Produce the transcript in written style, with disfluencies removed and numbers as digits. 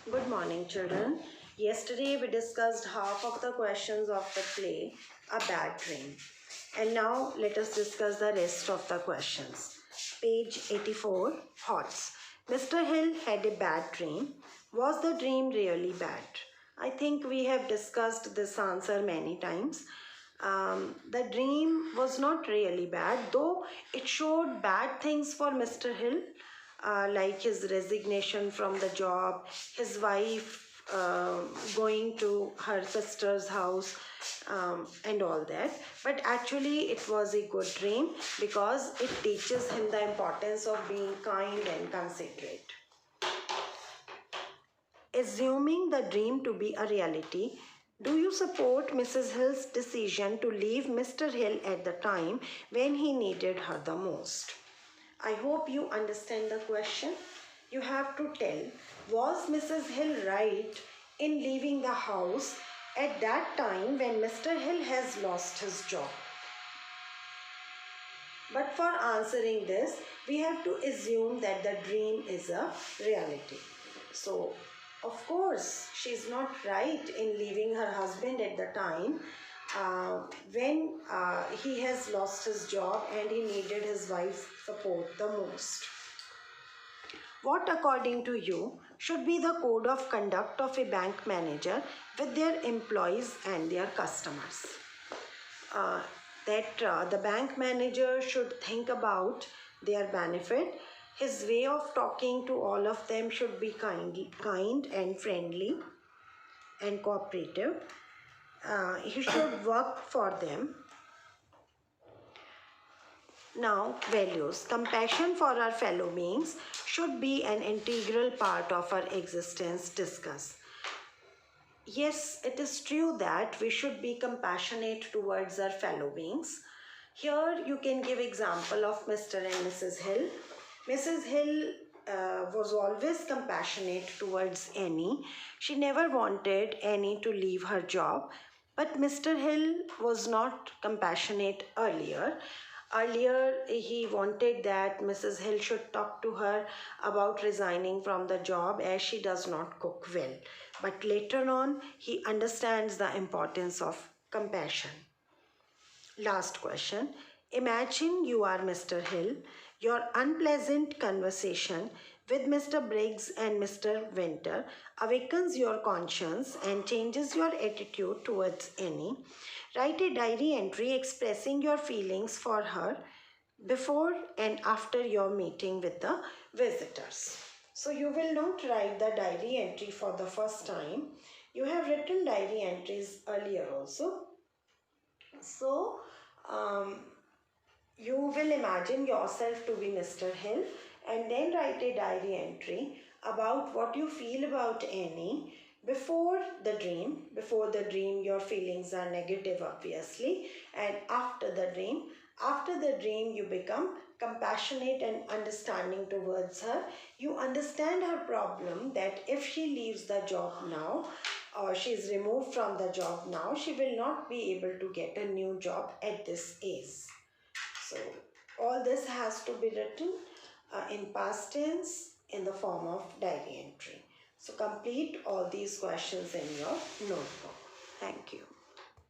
Good morning, children. Yesterday we discussed half of the questions of the play A Bad Dream. And now let us discuss the rest of the questions. Page 84, Thoughts. Mr. Hill had a bad dream. Was the dream really bad? I think we have discussed this answer many times. The dream was not really bad, though it showed bad things for Mr. Hill, like his resignation from the job, his wife going to her sister's house, and all that. But actually, it was a good dream because it teaches him the importance of being kind and considerate. Assuming the dream to be a reality, do you support Mrs. Hill's decision to leave Mr. Hill at the time when he needed her the most? I hope you understand the question. You have to tell, was Mrs. Hill right in leaving the house at that time when Mr. Hill has lost his job? But for answering this, we have to assume that the dream is a reality. So, of course, she's not right in leaving her husband at the time when he has lost his job and he needed his wife's support the most. What, according to you, should be the code of conduct of a bank manager with their employees and their customers? The bank manager should think about their benefit. His way of talking to all of them should be kind and friendly and cooperative. He should work for them. Now, values. Compassion for our fellow beings should be an integral part of our existence. Discuss. Yes, it is true that we should be compassionate towards our fellow beings. Here you can give example of Mr. and Mrs. Hill. Mrs. Hill was always compassionate towards Annie. She never wanted Annie to leave her job. But Mr. Hill was not compassionate earlier. Earlier, he wanted that Mrs. Hill should talk to her about resigning from the job as she does not cook well. But later on, he understands the importance of compassion. Last question. Imagine you are Mr. Hill. Your unpleasant conversation with Mr. Briggs and Mr. Winter awakens your conscience and changes your attitude towards Annie. Write a diary entry expressing your feelings for her before and after your meeting with the visitors. So you will not write the diary entry for the first time. You have written diary entries earlier also. So you will imagine yourself to be Mr. Hill and then write a diary entry about what you feel about Annie before the dream. Before the dream, your feelings are negative, obviously, and after the dream, you become compassionate and understanding towards her. You understand her problem, that if she leaves the job now or she is removed from the job now, she will not be able to get a new job at this age. So all this has to be written in past tense in the form of diary entry. So complete all these questions in your notebook. Thank you.